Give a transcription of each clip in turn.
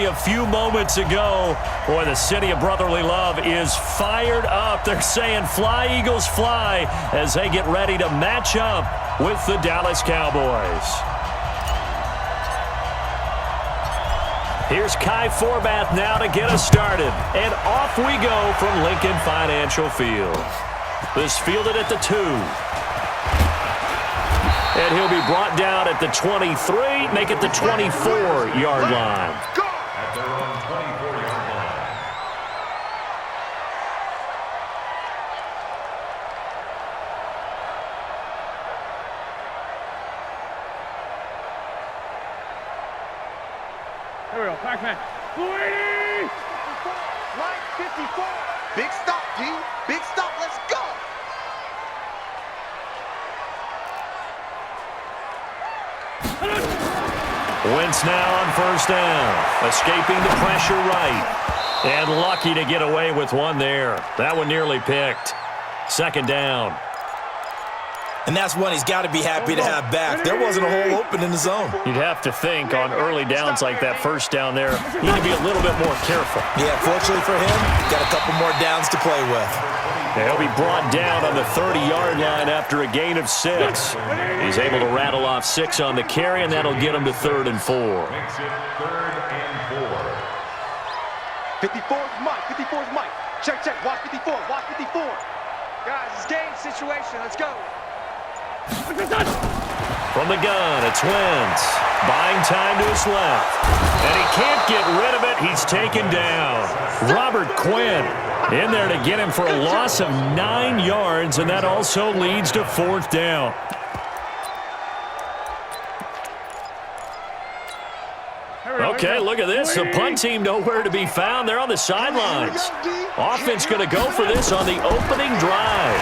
a few moments ago. Boy, the city of brotherly love is fired up. They're saying fly, Eagles, fly, as they get ready to match up with the Dallas Cowboys. Here's Kai Forbath now to get us started. And off we go from Lincoln Financial Field. This fielded at the 2. And he'll be brought down at the 23, make it the 24-yard line. At their own 24-yard line. Here we go, Pac-Man. 280! Right, 54. Big stop, D. Big stop. Let's go. Wentz now on first down, escaping the pressure right, and lucky to get away with one there. That one nearly picked. Second down. And that's one he's got to be happy to have back. There wasn't a hole open in the zone. You'd have to think on early downs like that first down there, you need to be a little bit more careful. Yeah, fortunately for him, got a couple more downs to play with. He'll be brought down on the 30-yard line after a gain of 6. He's able to rattle off 6 on the carry, and that'll get him to 3rd and 4. Makes it 3rd and 4. 54 is Mike. 54 is Mike. Check, check. Watch 54. Watch 54. Guys, it's game situation. Let's go. From the gun, it's Wentz. Buying time to his left. And he can't get rid of it. He's taken down. Robert Quinn in there to get him for a loss of 9 yards, and that also leads to 4th down. Okay, look at this. The punt team nowhere to be found. They're on the sidelines. Offense going to go for this on the opening drive.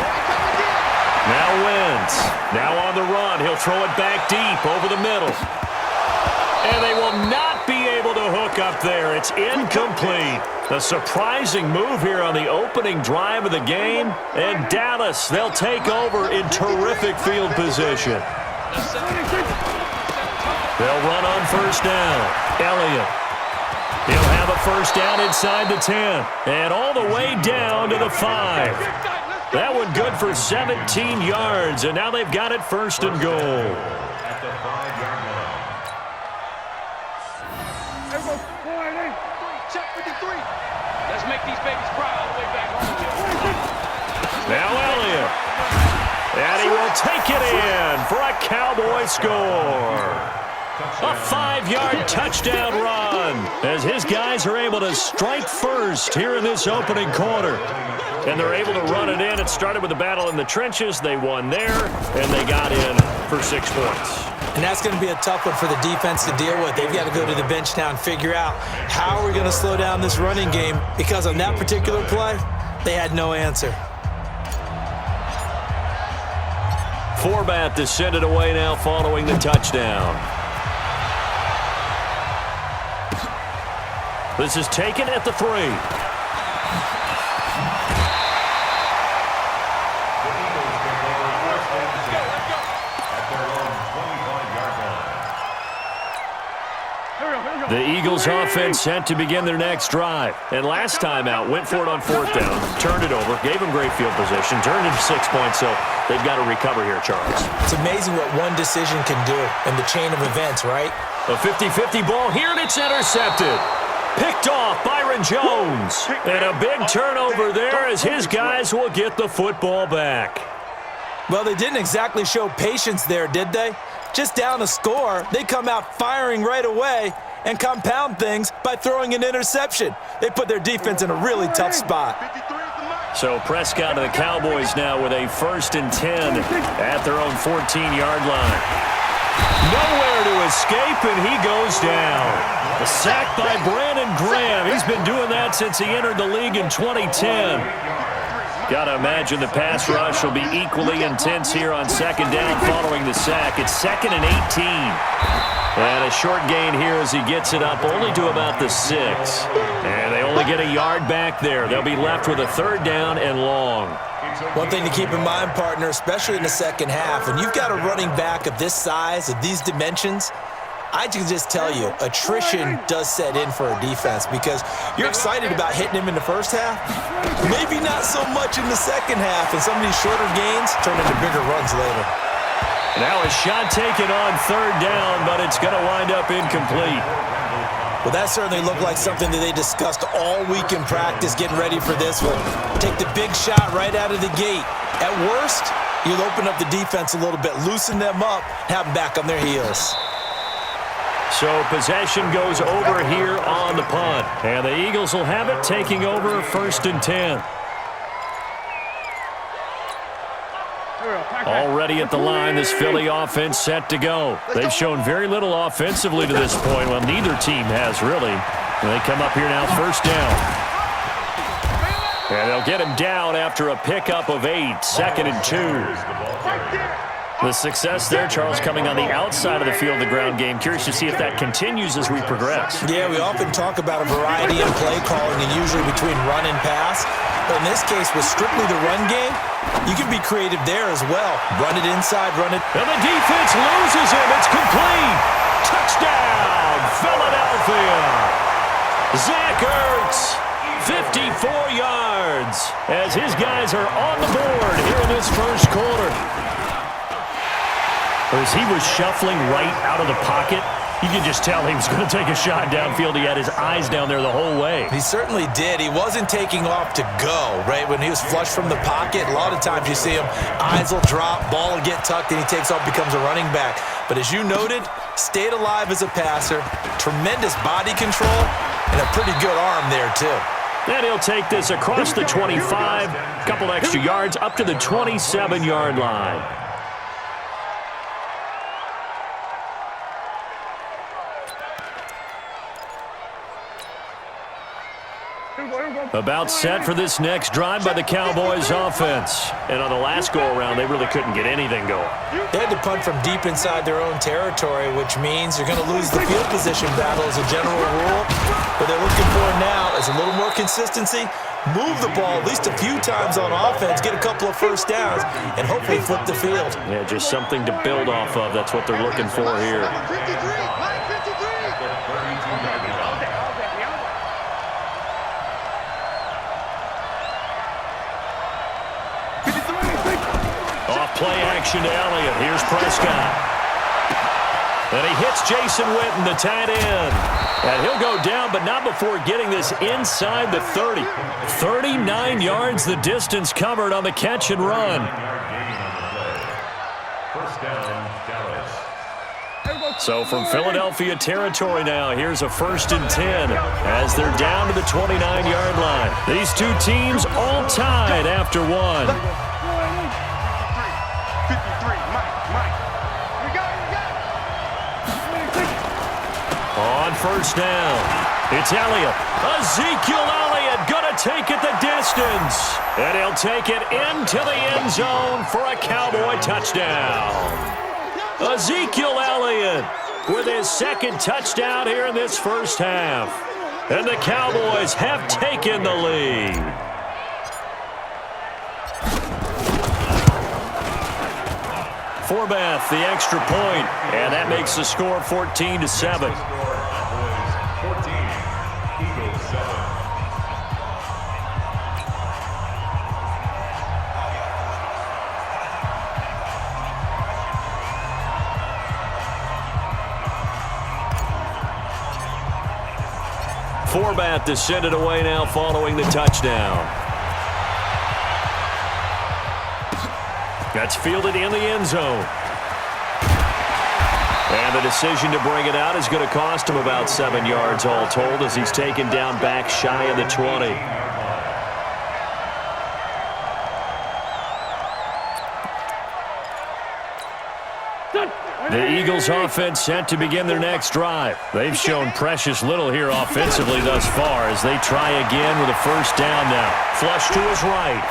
Now Wentz. Now on the run. He'll throw it back deep over the middle. And they will not be able to hook up there. It's incomplete. A surprising move here on the opening drive of the game. And Dallas, they'll take over in terrific field position. They'll run on first down. Elliott. He'll have a first down inside the 10. And all the way down to the 5. That one good for 17 yards. And now they've got it 1st and goal. At the 5-yard line. Check 53. Let's make these babies cry all the way back home. Now Elliott. And he will take it in for a Cowboy score. A 5-yard touchdown run as his guys are able to strike first here in this opening quarter. And they're able to run it in. It started with a battle in the trenches. They won there, and they got in for 6 points. And that's going to be a tough one for the defense to deal with. They've got to go to the bench now and figure out how are we going to slow down this running game, because on that particular play, they had no answer. Forbath descended away now following the touchdown. This is taken at the 3. The Eagles offense set to begin their next drive. And last time out, went for it on 4th down, turned it over, gave them great field position, turned into 6 points, so they've got to recover here, Charles. It's amazing what one decision can do in the chain of events, right? A 50-50 ball here, and it's intercepted. Picked off Byron Jones. And a big turnover there as his guys will get the football back. Well, they didn't exactly show patience there, did they? Just down a score, they come out firing right away and compound things by throwing an interception. They put their defense in a really tough spot. So Prescott and the Cowboys now with a 1st and 10 at their own 14-yard line. Nowhere to escape, and he goes down. A sack by Brandon Graham. He's been doing that since he entered the league in 2010. Got to imagine the pass rush will be equally intense here on 2nd down following the sack. It's 2nd and 18. And a short gain here as he gets it up only to about the 6. And they only get a yard back there. They'll be left with a 3rd down and long. One thing to keep in mind, partner, especially in the second half, when you've got a running back of this size, of these dimensions, I can just tell you, attrition does set in for a defense because you're excited about hitting him in the first half. Maybe not so much in the second half, and some of these shorter gains turn into bigger runs later. Now a shot taken on third down, but it's going to wind up incomplete. Well, that certainly looked like something that they discussed all week in practice, getting ready for this one. Take the big shot right out of the gate. At worst, you'll open up the defense a little bit, loosen them up, have them back on their heels. So possession goes over here on the punt. And the Eagles will have it, taking over 1st and 10. Already at the line, this Philly offense set to go. They've shown very little offensively to this point. Well, neither team has really. And they come up here now, 1st down. And they'll get him down after a pickup of 8, 2nd and 2. The success there, Charles, coming on the outside of the field, the ground game. Curious to see if that continues as we progress. Yeah, we often talk about a variety in play calling and usually between run and pass. But in this case, with strictly the run game, you can be creative there as well. Run it inside, run it. And the defense loses him. It's complete. Touchdown, Philadelphia. Zach Ertz, 54 yards, as his guys are on the board here in this first quarter. As he was shuffling right out of the pocket, you could just tell he was going to take a shot downfield. He had his eyes down there the whole way. He certainly did. He wasn't taking off to go, right? When he was flush from the pocket, a lot of times you see him, eyes will drop, ball will get tucked, and he takes off, becomes a running back. But as you noted, stayed alive as a passer, tremendous body control, and a pretty good arm there, too. And he'll take this across the 25, a couple extra yards, up to the 27-yard line. About set for this next drive by the Cowboys offense. And on the last go-around, they really couldn't get anything going. They had to punt from deep inside their own territory, which means you're going to lose the field position battle as a general rule. What they're looking for now is a little more consistency, move the ball at least a few times on offense, get a couple of first downs, and hopefully flip the field. Yeah, just something to build off of. That's what they're looking for here. Play action to Elliott. Here's Prescott. And he hits Jason Witten, the tight end. And he'll go down, but not before getting this inside the 30. 39 yards the distance covered on the catch and run. So from Philadelphia territory now, here's a 1st and 10 as they're down to the 29-yard line. These two teams all tied after one. On 1st down, it's Elliott. Ezekiel Elliott gonna take it the distance. And he'll take it into the end zone for a Cowboy touchdown. Ezekiel Elliott with his 2nd touchdown here in this first half. And the Cowboys have taken the lead. Forbath, the extra point, and that makes the score 14-7. Forbath descended away now following the touchdown. That's fielded in the end zone. And the decision to bring it out is going to cost him about 7 yards all told as he's taken down back shy of the 20. The Eagles offense set to begin their next drive. They've shown precious little here offensively thus far as they try again with a 1st down now. Flush to his right.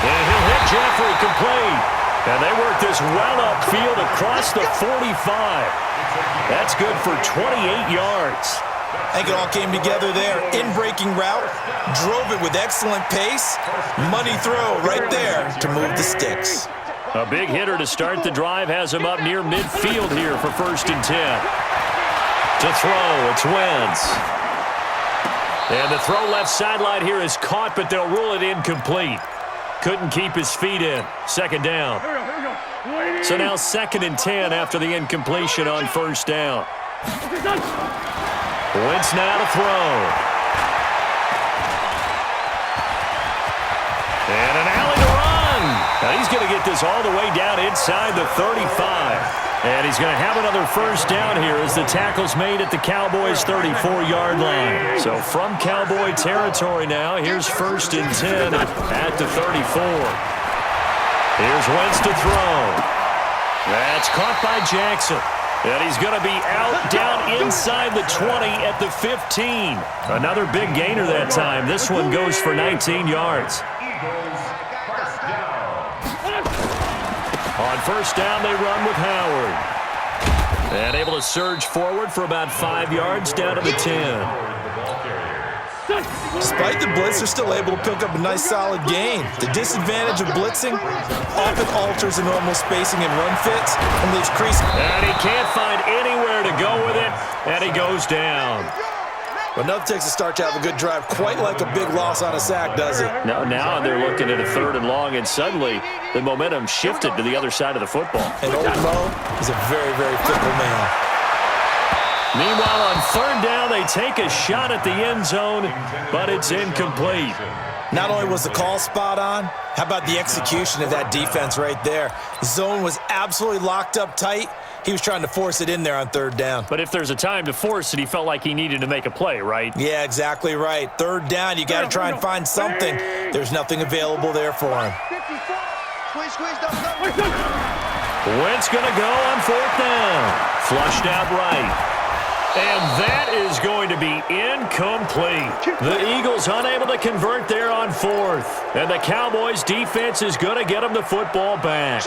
And he'll hit Jeffrey complete. And they work this well upfield across the 45. That's good for 28 yards. I think it all came together there. In-breaking route, drove it with excellent pace. Money throw right there to move the sticks. A big hitter to start the drive has him up near midfield here for 1st and 10. To throw, it's Wentz. And the throw left sideline here is caught, but they'll rule it incomplete. Couldn't keep his feet in. 2nd down. So now 2nd and 10 after the incompletion on 1st down. Wentz now to throw. And an alley to run. Now he's going to get this all the way down inside the 35. And he's going to have another 1st down here as the tackle's made at the Cowboys' 34-yard line. So from Cowboy territory now, here's 1st and 10 at the 34. Here's Wentz to throw. That's caught by Jackson. And he's going to be out down inside the 20 at the 15. Another big gainer that time. This one goes for 19 yards. On 1st down, they run with Howard. And able to surge forward for about 5 yards down to the 10. Despite the blitz, they're still able to pick up a nice solid gain. The disadvantage of blitzing often alters the normal spacing and run fits and leaves crease. And he can't find anywhere to go with it, and he goes down. But nothing takes a start to have a good drive, quite like a big loss on a sack, does it? Now they're looking at a 3rd and long, and suddenly the momentum shifted to the other side of the football. And old Mo is a very, very fickle man. Meanwhile, on 3rd down, they take a shot at the end zone, but it's incomplete. Not only was the call spot on, how about the execution of that defense right there? The zone was absolutely locked up tight. He was trying to force it in there on 3rd down. But if there's a time to force it, he felt like he needed to make a play, right? Yeah, exactly right. 3rd down, you got to try and find something. There's nothing available there for him. Wentz going to go on 4th down. Flushed out right. And that is going to be incomplete. The Eagles unable to convert there on 4th. And the Cowboys defense is going to get them the football back.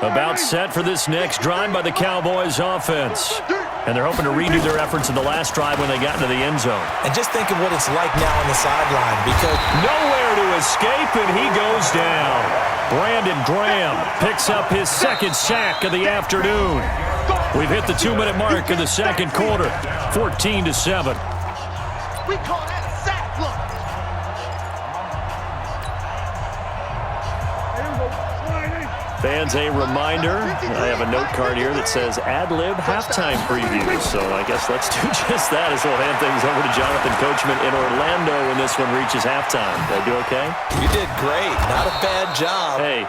About set for this next drive by the Cowboys offense. And they're hoping to redo their efforts in the last drive when they got into the end zone. And just think of what it's like now on the sideline, because nowhere to escape, and he goes down. Brandon Graham picks up his 2nd sack of the afternoon. We've hit the 2-minute mark in the 2nd quarter, 14-7. We call that a sack, look. Fans, a reminder, I have a note card here that says ad-lib halftime preview. So I guess let's do just that as we'll hand things over to Jonathan Coachman in Orlando when this one reaches halftime. Did I do okay? You did great. Not a bad job. Hey.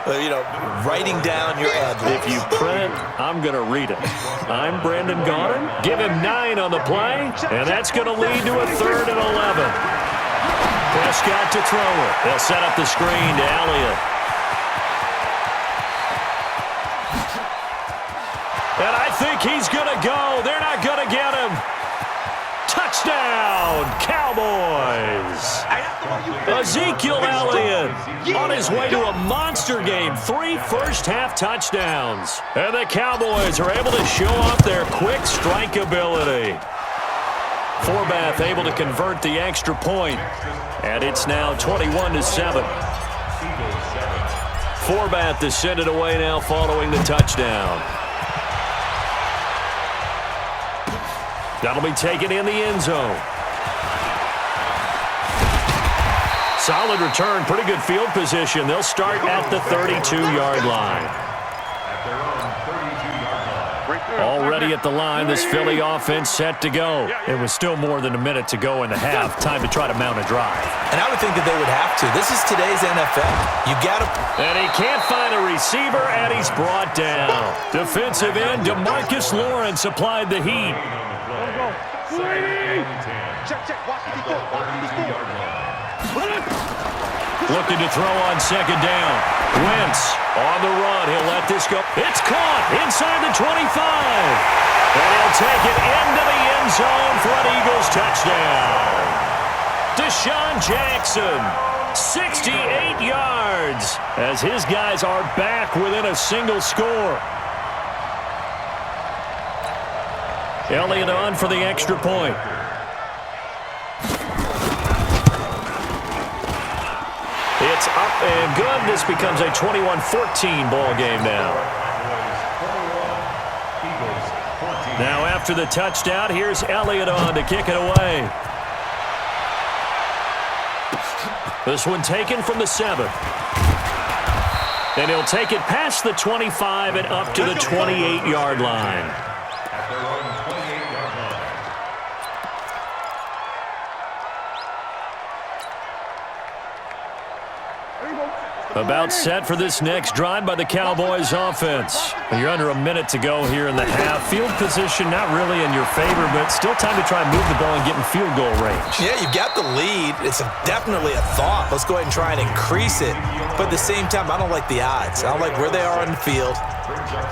Writing down your ad-libs. If you print, I'm going to read it. I'm Brandon Gaudin. Give him 9 on the play, and that's going to lead to a 3rd and 11. Prescott to throw it. They'll set up the screen to Elliott. And I think he's going to go. They're not going to get him. Touchdown, Cowboys. Ezekiel Elliott on his way to a monster game. 3 first-half touchdowns. And the Cowboys are able to show off their quick strike ability. Forbath able to convert the extra point. And it's now 21-7. Forbath to send it away now following the touchdown. That'll be taken in the end zone. Solid return, pretty good field position. They'll start at the 32-yard line. Already at the line, this Philly offense set to go. It was still more than a minute to go in the half. Time to try to mount a drive. And I would think that they would have to. This is today's NFL. You got to. And he can't find a receiver, and he's brought down. Defensive end DeMarcus Lawrence applied the heat. Looking to throw on 2nd down. Wentz on the run. He'll let this go. It's caught inside the 25. And he'll take it into the end zone for an Eagles touchdown. Deshaun Jackson, 68 yards, as his guys are back within a single score. Elliott on for the extra point. It's snapped, up and good. This becomes a 21-14 ball game now. Now after the touchdown, here's Elliott on to kick it away. This one taken from the 7. And he'll take it past the 25 and up to the 28-yard line. At their own 28-yard line. About set for this next drive by the Cowboys offense. You're under a minute to go here in the half. Field position not really in your favor, but still time to try and move the ball and get in field goal range. Yeah, you've got the lead. It's definitely a thought. Let's go ahead and try and increase it. But at the same time, I don't like the odds. I don't like where they are on the field.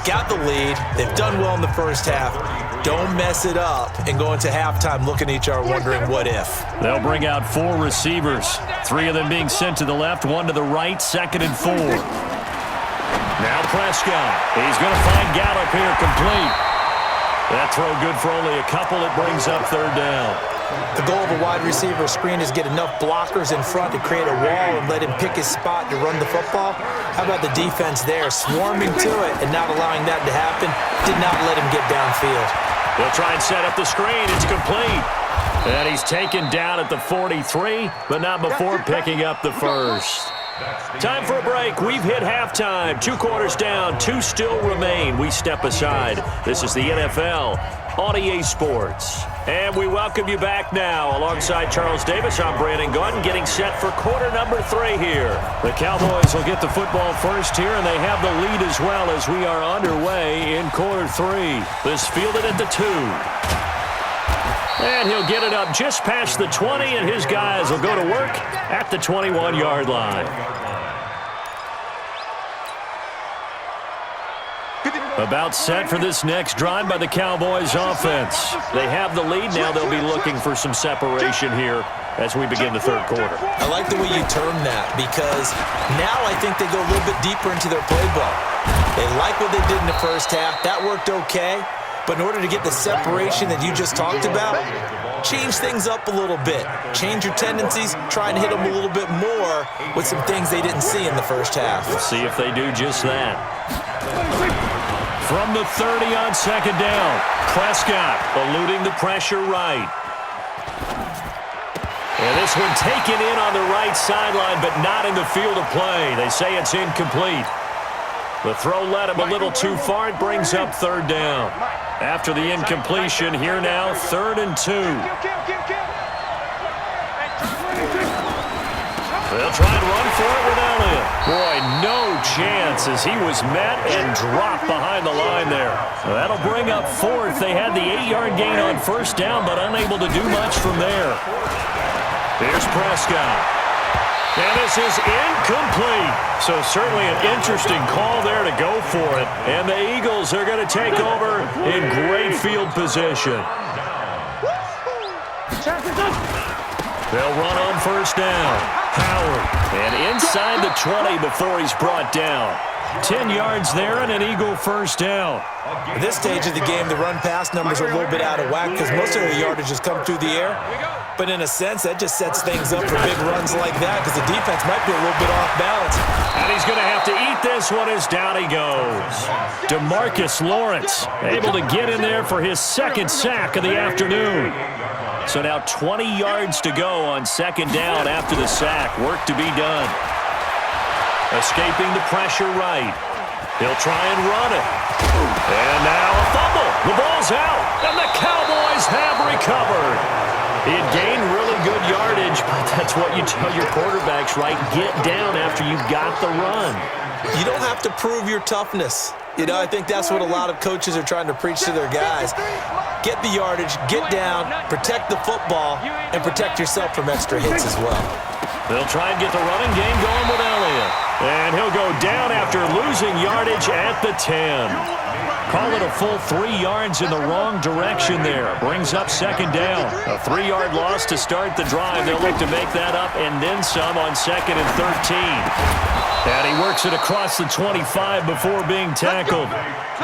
Got the lead. They've done well in the first half. Don't mess it up and go into halftime looking at each other wondering what if. They'll bring out 4 receivers. 3 of them being sent to the left, 1 to the right, 2nd and 4. Now Prescott. He's going to find Gallup here complete. That throw good for only a couple. It brings up 3rd down. The goal of a wide receiver screen is get enough blockers in front to create a wall and let him pick his spot to run the football. How about the defense there, swarming to it and not allowing that to happen? Did not let him get downfield. They'll try and set up the screen. It's complete. And he's taken down at the 43, but not before picking up the first. Time for a break. We've hit halftime. 2 quarters down, 2 still remain. We step aside. This is the NFL on EA Sports. And we welcome you back now. Alongside Charles Davis, I'm Brandon Gordon, getting set for quarter number 3 here. The Cowboys will get the football first here, and they have the lead as well as we are underway in quarter 3. This fielded at the 2. And he'll get it up just past the 20, and his guys will go to work at the 21-yard line. About set for this next drive by the Cowboys offense. They have the lead now. They'll be looking for some separation here as we begin the 3rd quarter. I like the way you term that because now I think they go a little bit deeper into their playbook. They like what they did in the first half. That worked okay. But in order to get the separation that you just talked about, change things up a little bit. Change your tendencies. Try and hit them a little bit more with some things they didn't see in the first half. We'll see if they do just that. From the 30 on 2nd down, Prescott eluding the pressure right. And this one taken in on the right sideline, but not in the field of play. They say it's incomplete. The throw led him a little too far. It brings up 3rd down. After the incompletion, here now, 3rd and 2. They'll try and run for it with Elliott. Boy, no chance as he was met and dropped behind the line there. That'll bring up 4th. They had the 8-yard gain on 1st down, but unable to do much from there. Here's Prescott. And this is incomplete. So certainly an interesting call there to go for it. And the Eagles are going to take over in great field position. They'll run on 1st down. Howard. And inside the 20 before he's brought down. 10 yards there and an Eagle 1st down. At this stage of the game, the run-pass numbers are a little bit out of whack because most of the yardage has come through the air. But in a sense, that just sets things up for big runs like that because the defense might be a little bit off balance. And he's going to have to eat this one as down he goes. DeMarcus Lawrence able to get in there for his 2nd sack of the afternoon. So now 20 yards to go on 2nd down after the sack. Work to be done. Escaping the pressure right. He'll try and run it. And now a fumble. The ball's out. And the Cowboys have recovered. He had gained really good yardage, but that's what you tell your quarterbacks, right? Get down after you've got the run. You don't have to prove your toughness. You know, I think that's what a lot of coaches are trying to preach to their guys. Get the yardage, get down, protect the football, and protect yourself from extra hits as well. They'll try and get the running game going with Elliott. And he'll go down after losing yardage at the 10. Call it a full 3 yards in the wrong direction there. Brings up 2nd down. A 3-yard loss to start the drive. They'll look to make that up and then some on 2nd and 13. And he works it across the 25 before being tackled.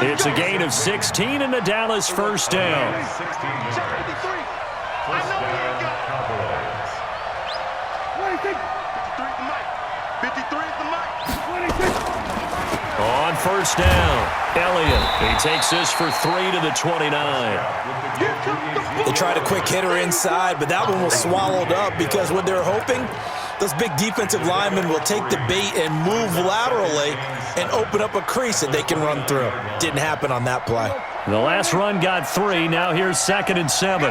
It's a gain of 16 and the Dallas 1st down. 53 is the mic. On first down, Elliott. He takes this for 3 to the 29. They tried a quick hitter inside, but that one was swallowed up because what they're hoping, those big defensive linemen will take the bait and move laterally and open up a crease that they can run through. Didn't happen on that play. The last run got 3. Now here's 2nd and 7.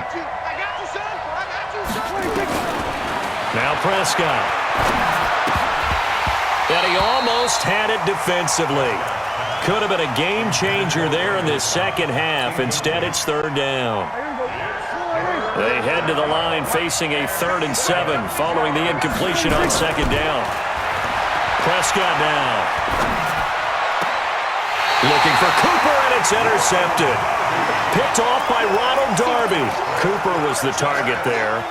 Now Prescott. And he almost had it defensively. Could have been a game changer there in this second half. Instead, it's 3rd down. They head to the line facing a 3rd and 7 following the incompletion on 2nd down. Prescott now. Looking for Cooper, and it's intercepted. Picked off by Ronald Darby. Cooper was the target there.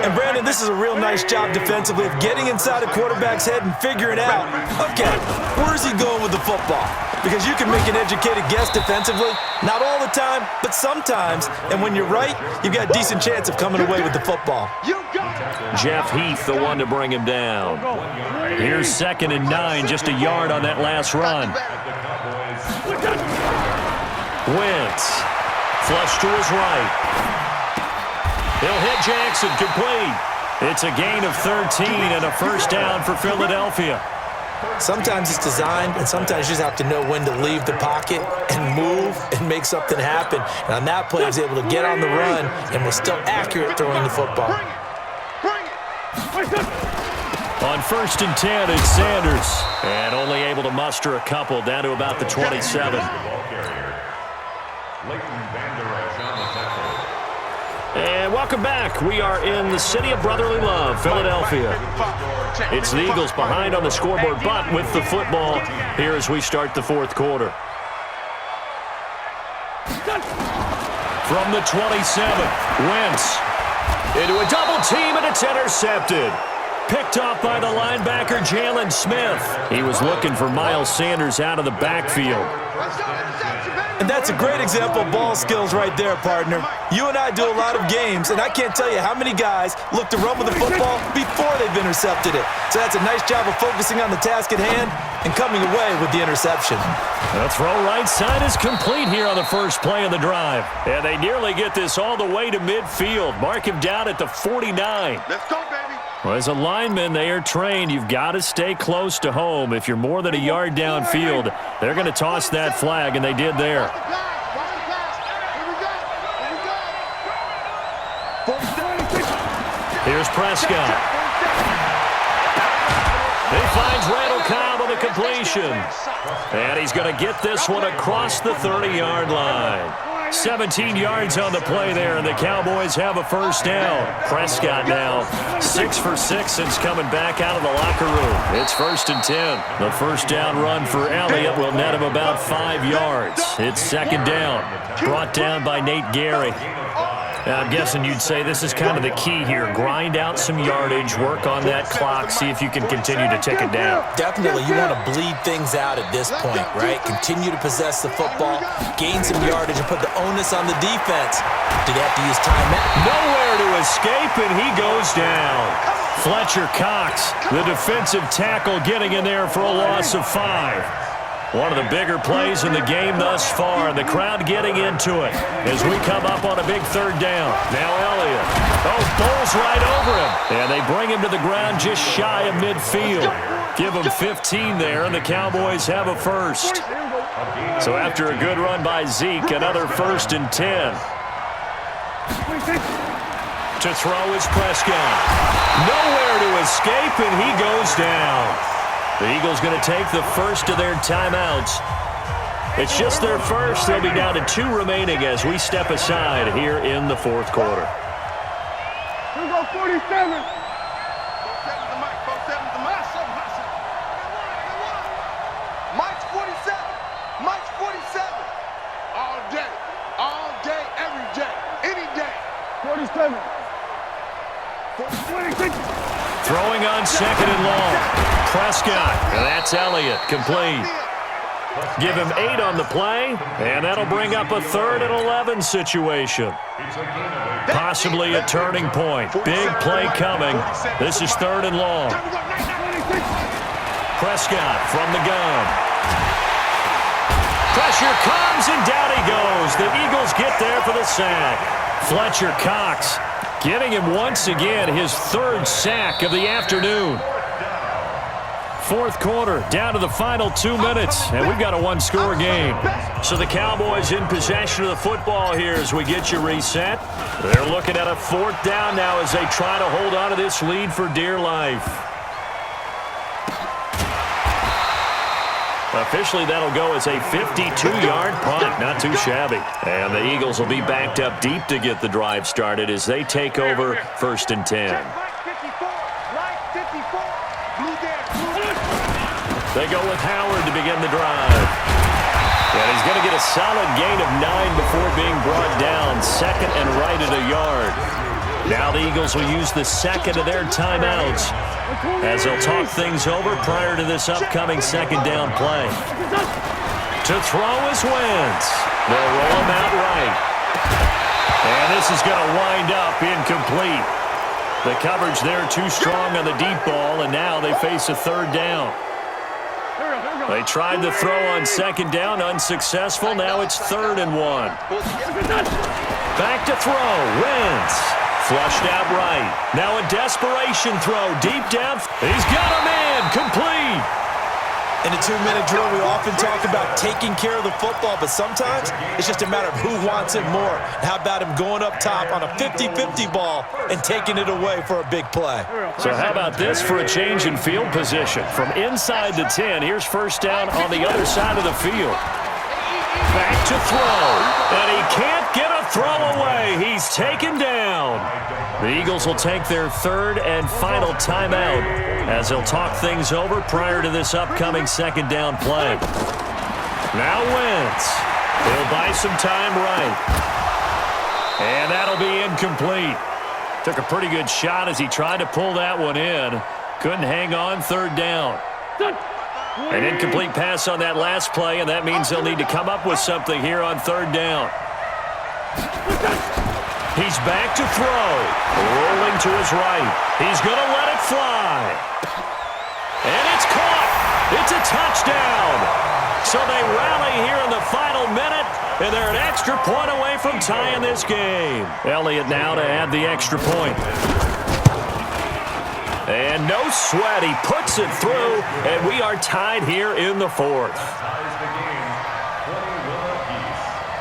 And, Brandon, this is a real nice job defensively of getting inside a quarterback's head and figuring out, okay, where's he going with the football? Because you can make an educated guess defensively, not all the time, but sometimes. And when you're right, you've got a decent chance of coming away with the football. Jeff Heath, the one to bring him down. Here's 2nd and 9, just a yard on that last run. Wentz, flush to his right. He'll hit Jackson, complete. It's a gain of 13 and a first down for Philadelphia. Sometimes it's designed, and sometimes you just have to know when to leave the pocket and move and make something happen. And on that play, he was able to get on the run and was still accurate throwing the football. On 1st and 10, it's Sanders. And only able to muster a couple down to about the 27. And welcome back. We are in the city of brotherly love, Philadelphia. It's the Eagles behind on the scoreboard, but with the football here as we start the 4th quarter. From the 27, Wentz into a double team, and it's intercepted. Picked off by the linebacker, Jalen Smith. He was looking for Miles Sanders out of the backfield. And that's a great example of ball skills right there, partner. You and I do a lot of games, and I can't tell you how many guys look to run with the football before they've intercepted it. So that's a nice job of focusing on the task at hand and coming away with the interception. The throw right side is complete here on the first play of the drive. And they nearly get this all the way to midfield. Mark him down at the 49. Let's go, baby. Well, as a lineman, they are trained. You've got to stay close to home. If you're more than a yard downfield, they're going to toss that flag, and they did there. Here's Prescott. He finds Randall Cobb on the completion. And he's going to get this one across the 30-yard line. 17 yards on the play there, and the Cowboys have a first down. Prescott now 6 for 6 since coming back out of the locker room. It's 1st and 10. The first down run for Elliott will net him about 5 yards. It's 2nd down, brought down by Nate Gary. Now, I'm guessing you'd say this is kind of the key here. Grind out some yardage, work on that clock, see if you can continue to take it down. Definitely, you want to bleed things out at this point, right? Continue to possess the football, gain some yardage, and put the onus on the defense. Do they have to use timeout? Nowhere to escape, and he goes down. Fletcher Cox, the defensive tackle, getting in there for a loss of 5. One of the bigger plays in the game thus far. The crowd getting into it as we come up on a big 3rd down. Now Elliott. Bowls right over him. And they bring him to the ground just shy of midfield. Give him 15 there, and the Cowboys have a first. So after a good run by Zeke, another 1st and 10. To throw is Prescott. Nowhere to escape, and he goes down. The Eagles going to take the first of their timeouts. It's just their first. They'll be down to 2 remaining as we step aside here in the 4th quarter. Here we go, 47. Mike's 47. Mike's 47. All day, every day, any day. 47. 26. Throwing on 2nd and long. Prescott, and that's Elliott, complete. Give him 8 on the play, and that'll bring up a 3rd and 11 situation. Possibly a turning point. Big play coming. This is 3rd and long. Prescott from the gun. Pressure comes, and down he goes. The Eagles get there for the sack. Fletcher Cox getting him once again his third sack of the afternoon. Fourth quarter, down to the final 2 minutes, and we've got a one-score game. So the Cowboys in possession of the football here as we get you reset. They're looking at a fourth down now as they try to hold on to this lead for dear life. Officially, that'll go as a 52-yard punt. Not too shabby. And the Eagles will be backed up deep to get the drive started as they take over 1st and 10. They go with Howard to begin the drive. And he's going to get a solid gain of 9 before being brought down. 2nd and right at a yard. Now the Eagles will use the second of their timeouts as they'll talk things over prior to this upcoming 2nd down play. To throw is Wentz. They'll roll him out right. And this is going to wind up incomplete. The coverage there too strong on the deep ball, and now they face a 3rd down. They tried to throw on 2nd down, unsuccessful. Now it's 3rd and 1. Back to throw, Wentz. Flushed out right. Now a desperation throw deep down. He's got a man, complete. In a 2-minute drill, we often talk about taking care of the football, but sometimes it's just a matter of who wants it more. How about him going up top on a 50-50 ball and taking it away for a big play? So how about this for a change in field position? From inside the 10, here's 1st down on the other side of the field. Back to throw, and he can't get a throw away. He's taken down. The Eagles will take their 3rd and final timeout as they'll talk things over prior to this upcoming 2nd down play. Now Wentz. He'll buy some time right. And that'll be incomplete. Took a pretty good shot as he tried to pull that one in. Couldn't hang on 3rd down. An incomplete pass on that last play, and that means they'll need to come up with something here on 3rd down. He's back to throw. Rolling to his right. He's going to let it fly. And it's caught. It's a touchdown. So they rally here in the final minute, and they're an extra point away from tying this game. Elliott now to add the extra point. And no sweat. He puts it through, and we are tied here in the 4th.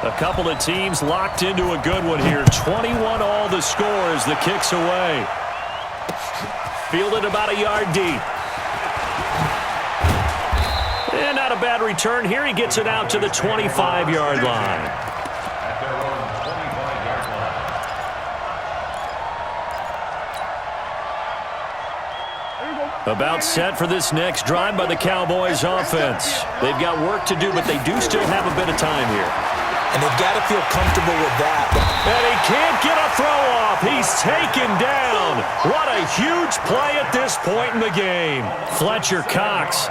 A couple of teams locked into a good one here. 21 all the score as the kick's away. Fielded about a yard deep. And not a bad return here. He gets it out to the 25-yard line. About set for this next drive by the Cowboys offense. They've got work to do, but they do still have a bit of time here. And they've got to feel comfortable with that. And he can't get a throw off. He's taken down. What a huge play at this point in the game. Fletcher Cox.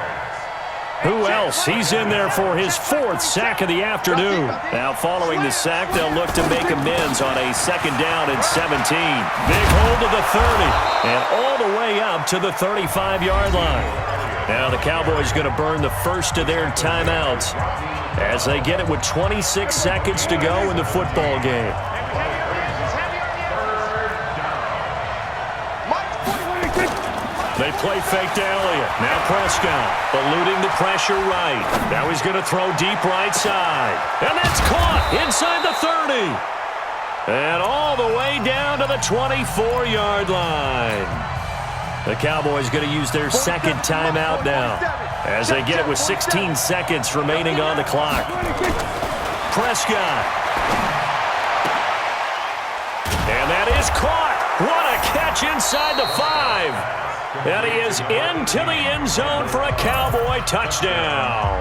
Who else? He's in there for his 4th sack of the afternoon. Now following the sack, they'll look to make amends on a 2nd down and 17. Big hold to the 30 and all the way up to the 35-yard line. Now the Cowboys going to burn the first of their timeouts as they get it with 26 seconds to go in the football game. They play fake to Elliott. Now Prescott eluding the pressure right. Now he's going to throw deep right side. And that's caught inside the 30. And all the way down to the 24-yard line. The Cowboys going to use their 2nd timeout now as they get it with 16 seconds remaining on the clock. Prescott. And that is caught. What a catch inside the 5. And he is into the end zone for a Cowboy touchdown.